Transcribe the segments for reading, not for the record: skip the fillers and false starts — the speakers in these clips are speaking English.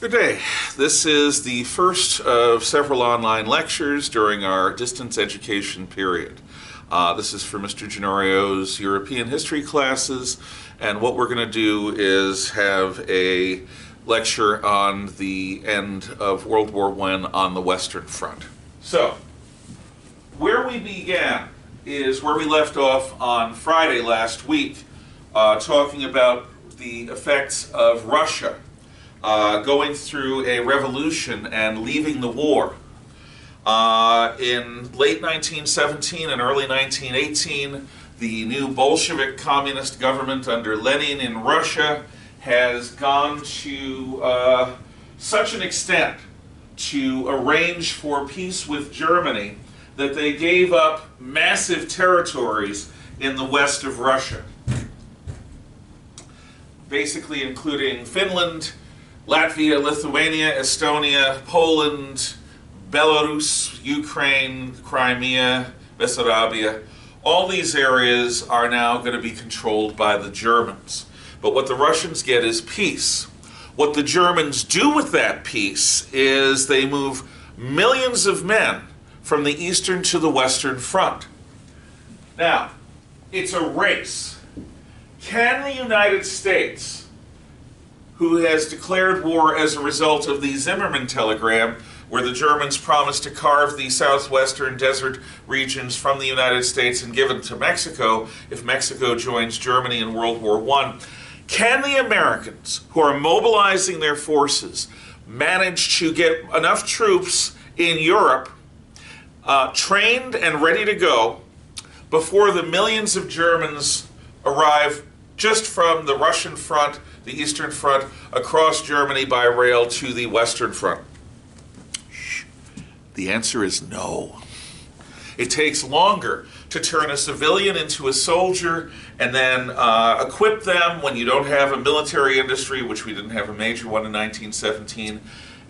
Good day. This is the first of several online lectures during our distance education period. This is for Mr. Genorio's European history classes, and what we're going to do is have a lecture on the end of World War I on the Western Front. So, where we began is where we left off on Friday last week, talking about the effects of Russia going through a revolution and leaving the war. In late 1917 and early 1918, the new Bolshevik communist government under Lenin in Russia has gone to such an extent to arrange for peace with Germany that they gave up massive territories in the west of Russia, basically including Finland, Latvia, Lithuania, Estonia, Poland, Belarus, Ukraine, Crimea, Bessarabia. All these areas are now going to be controlled by the Germans. But what the Russians get is peace. What the Germans do with that peace is they move millions of men from the eastern to the western front. Now, it's a race. Can the United States, who has declared war as a result of the Zimmerman telegram, where the Germans promised to carve the southwestern desert regions from the United States and give them to Mexico if Mexico joins Germany in World War I, can the Americans, who are mobilizing their forces, manage to get enough troops in Europe trained and ready to go before the millions of Germans arrive just from the Russian front, the Eastern Front, across Germany by rail to the Western Front? The answer is no. It takes longer to turn a civilian into a soldier and then equip them when you don't have a military industry, which we didn't have a major one in 1917,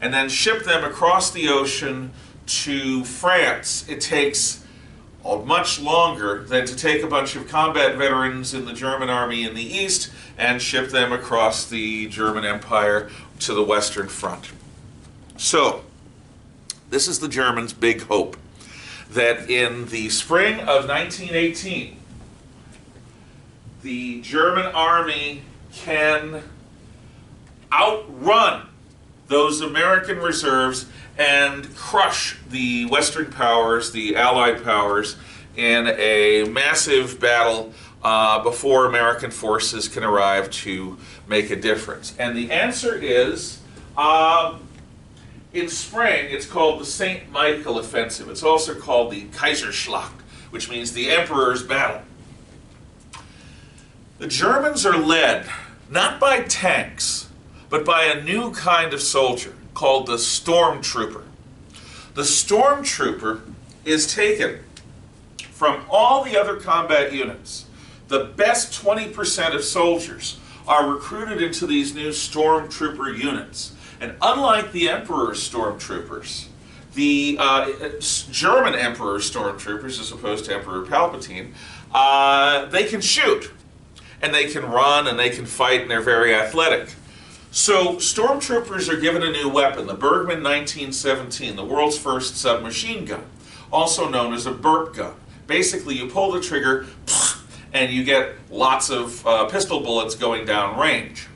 and then ship them across the ocean to France. It takes much longer than to take a bunch of combat veterans in the German army in the east and ship them across the German Empire to the Western Front. So, this is the Germans' big hope, that in the spring of 1918, the German army can outrun those American reserves and crush the Western powers, the Allied powers, in a massive battle before American forces can arrive to make a difference. And the answer is, in spring, it's called the St. Michael Offensive. It's also called the Kaiserschlacht, which means the Emperor's Battle. The Germans are led not by tanks, but by a new kind of soldier called the stormtrooper. The stormtrooper is taken from all the other combat units. The best 20% of soldiers are recruited into these new stormtrooper units. And unlike the Emperor's stormtroopers, the German Emperor's stormtroopers, as opposed to Emperor Palpatine, they can shoot, and they can run, and they can fight, and they're very athletic. So stormtroopers are given a new weapon, the Bergmann 1917, the world's first submachine gun, also known as a burp gun. Basically, you pull the trigger, and you get lots of pistol bullets going down range.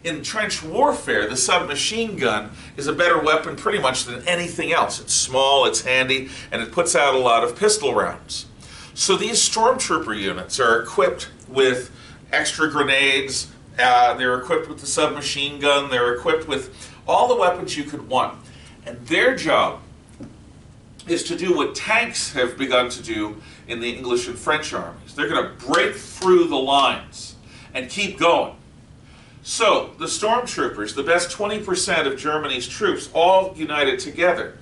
In trench warfare, the submachine gun is a better weapon pretty much than anything else. It's small, it's handy, and it puts out a lot of pistol rounds. So these stormtrooper units are equipped with extra grenades. They're equipped with the submachine gun. They're equipped with all the weapons you could want. And their job is to do what tanks have begun to do in the English and French armies. They're going to break through the lines and keep going. So the stormtroopers, the best 20% of Germany's troops, all united together,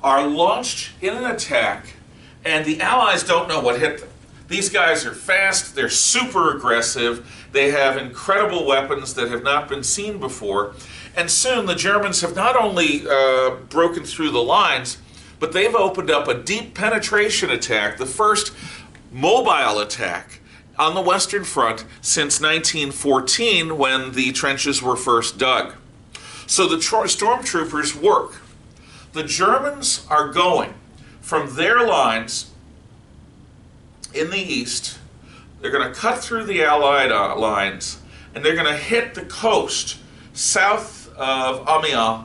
are launched in an attack, and the Allies don't know what hit them. These guys are fast, they're super aggressive, they have incredible weapons that have not been seen before, and soon the Germans have not only broken through the lines, but they've opened up a deep penetration attack, the first mobile attack on the Western Front since 1914, when the trenches were first dug. So the stormtroopers work. The Germans are going from their lines in the east. They're going to cut through the Allied lines, and they're going to hit the coast south of Amiens,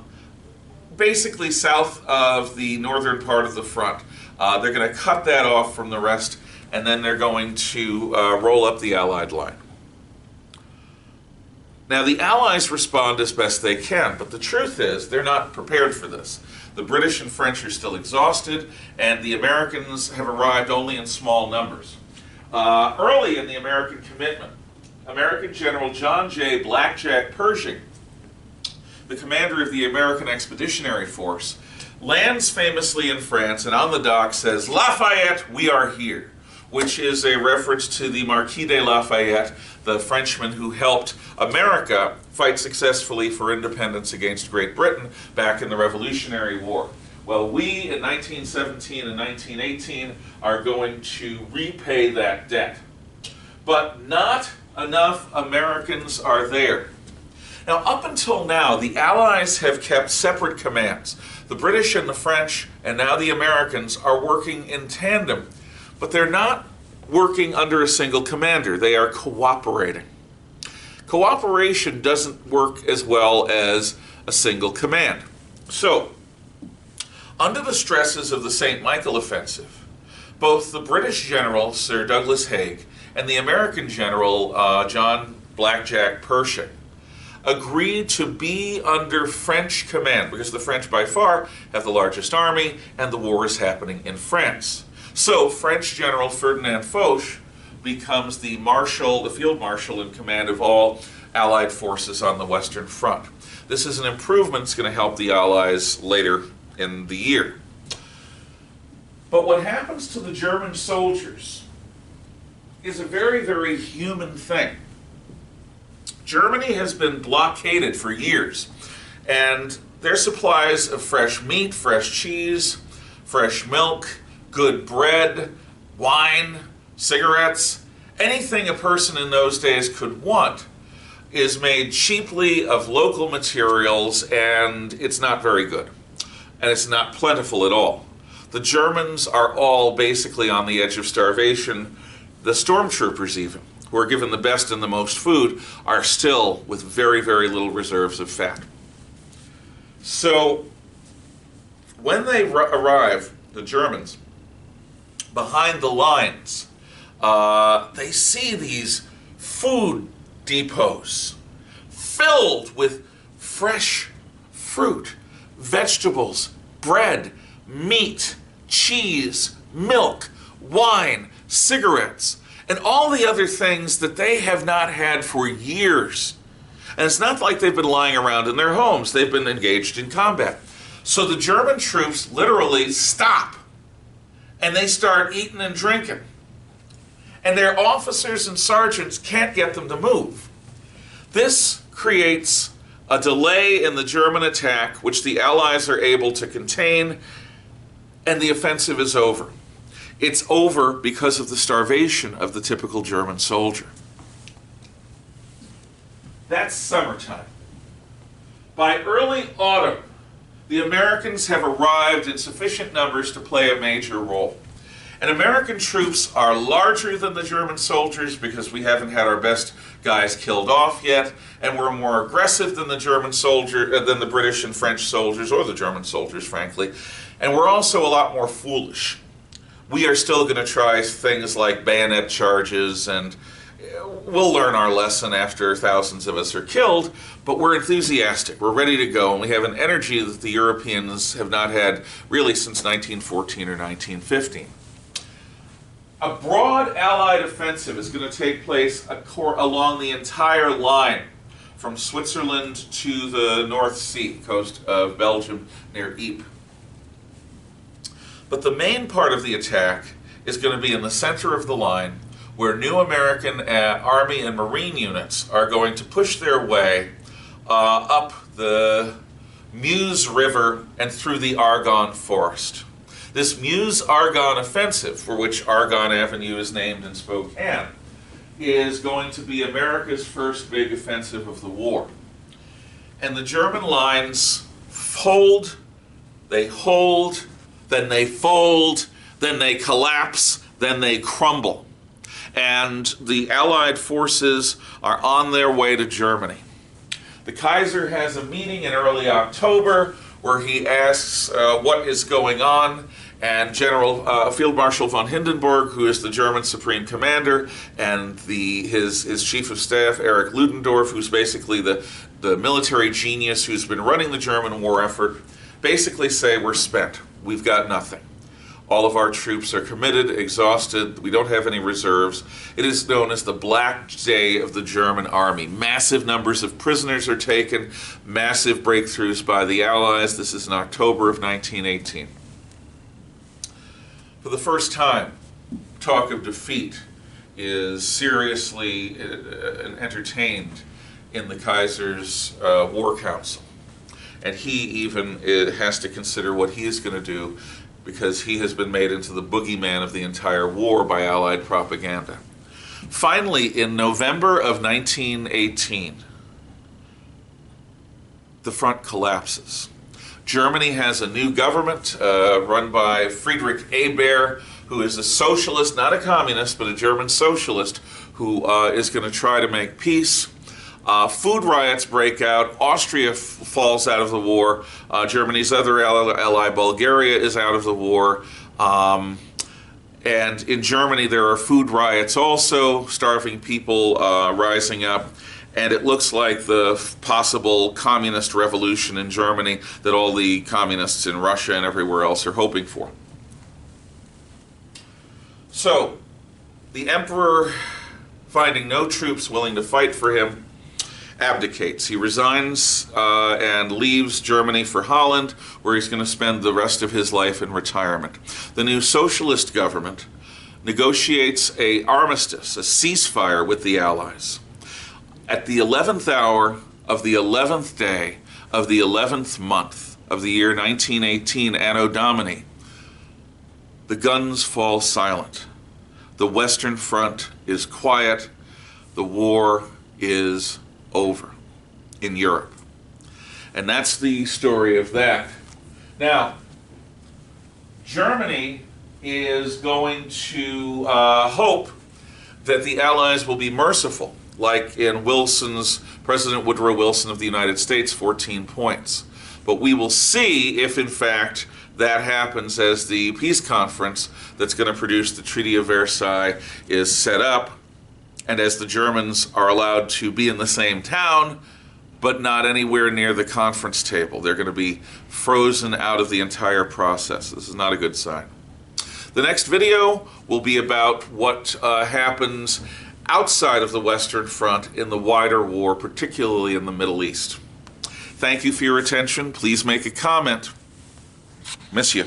basically south of the northern part of the front. They're going to cut that off from the rest, and then they're going to roll up the Allied line. Now, the Allies respond as best they can, but the truth is they're not prepared for this. The British and French are still exhausted, and the Americans have arrived only in small numbers. Early in the American commitment, American General John J. Blackjack Pershing, the commander of the American Expeditionary Force, lands famously in France and on the dock says, "Lafayette, we are here," which is a reference to the Marquis de Lafayette, the Frenchman who helped America fight successfully for independence against Great Britain back in the Revolutionary War. Well, we in 1917 and 1918 are going to repay that debt. But not enough Americans are there. Now, up until now, the Allies have kept separate commands. The British and the French, and now the Americans, are working in tandem. But they're not working under a single commander. They are cooperating. Cooperation doesn't work as well as a single command. So, under the stresses of the St. Michael Offensive, both the British general, Sir Douglas Haig, and the American general, John Blackjack Pershing, agreed to be under French command, because the French by far have the largest army, and the war is happening in France. So French General Ferdinand Foch becomes the field marshal in command of all Allied forces on the Western Front. This is an improvement that's going to help the Allies later in the year. But what happens to the German soldiers is a very, very human thing. Germany has been blockaded for years, and their supplies of fresh meat, fresh cheese, fresh milk, good bread, wine, cigarettes, anything a person in those days could want is made cheaply of local materials, and it's not very good. And it's not plentiful at all. The Germans are all basically on the edge of starvation. The stormtroopers even, who are given the best and the most food, are still with very, very little reserves of fat. So when they arrive, the Germans, behind the lines, they see these food depots filled with fresh fruit, vegetables, bread, meat, cheese, milk, wine, cigarettes, and all the other things that they have not had for years. And it's not like they've been lying around in their homes. They've been engaged in combat. So the German troops literally stop, and they start eating and drinking. And their officers and sergeants can't get them to move. This creates a delay in the German attack, which the Allies are able to contain, and the offensive is over. It's over because of the starvation of the typical German soldier. That's summertime. By early autumn, the Americans have arrived in sufficient numbers to play a major role. And American troops are larger than the German soldiers because we haven't had our best guys killed off yet, and we're more aggressive than than the British and French soldiers, or the German soldiers, frankly. And we're also a lot more foolish. We are still going to try things like bayonet charges, and we'll learn our lesson after thousands of us are killed, but we're enthusiastic, we're ready to go, and we have an energy that the Europeans have not had really since 1914 or 1915. A broad Allied offensive is going to take place along the entire line from Switzerland to the North Sea, coast of Belgium near Ypres. But the main part of the attack is going to be in the center of the line, where new American Army and Marine units are going to push their way up the Meuse River and through the Argonne Forest. This Meuse-Argonne offensive, for which Argonne Avenue is named in Spokane, is going to be America's first big offensive of the war. and the German lines fold, they hold, then they fold, then they collapse, then they crumble. And the Allied forces are on their way to Germany. The Kaiser has a meeting in early October where he asks what is going on, and Field Marshal von Hindenburg, who is the German Supreme Commander, and his Chief of Staff, Erich Ludendorff, who's basically the military genius who's been running the German war effort, basically say, we're spent. We've got nothing. All of our troops are committed, exhausted, we don't have any reserves. It is known as the Black Day of the German Army. Massive numbers of prisoners are taken, massive breakthroughs by the Allies. This is in October of 1918. For the first time, talk of defeat is seriously entertained in the Kaiser's war council. And he even has to consider what he is going to do, because he has been made into the boogeyman of the entire war by Allied propaganda. Finally, in November of 1918, the front collapses. Germany has a new government run by Friedrich Ebert, who is a socialist, not a communist, but a German socialist, who is going to try to make peace. Food riots break out. Austria falls out of the war. Germany's other ally, Bulgaria, is out of the war. And in Germany, there are food riots also, starving people rising up. And it looks like the possible communist revolution in Germany that all the communists in Russia and everywhere else are hoping for. So, the emperor, finding no troops willing to fight for him, abdicates. He resigns and leaves Germany for Holland, where he's going to spend the rest of his life in retirement. The new socialist government negotiates an armistice, a ceasefire with the Allies. At the 11th hour of the 11th day of the 11th month of the year 1918, Anno Domini, the guns fall silent. The Western Front is quiet. The war is over in Europe. And that's the story of that. Now, Germany is going to hope that the Allies will be merciful, like in President Woodrow Wilson of the United States, 14 points. But we will see if, in fact, that happens as the peace conference that's going to produce the Treaty of Versailles is set up, and as the Germans are allowed to be in the same town, but not anywhere near the conference table. They're going to be frozen out of the entire process. This is not a good sign. The next video will be about what happens outside of the Western Front in the wider war, particularly in the Middle East. Thank you for your attention. Please make a comment. Miss you.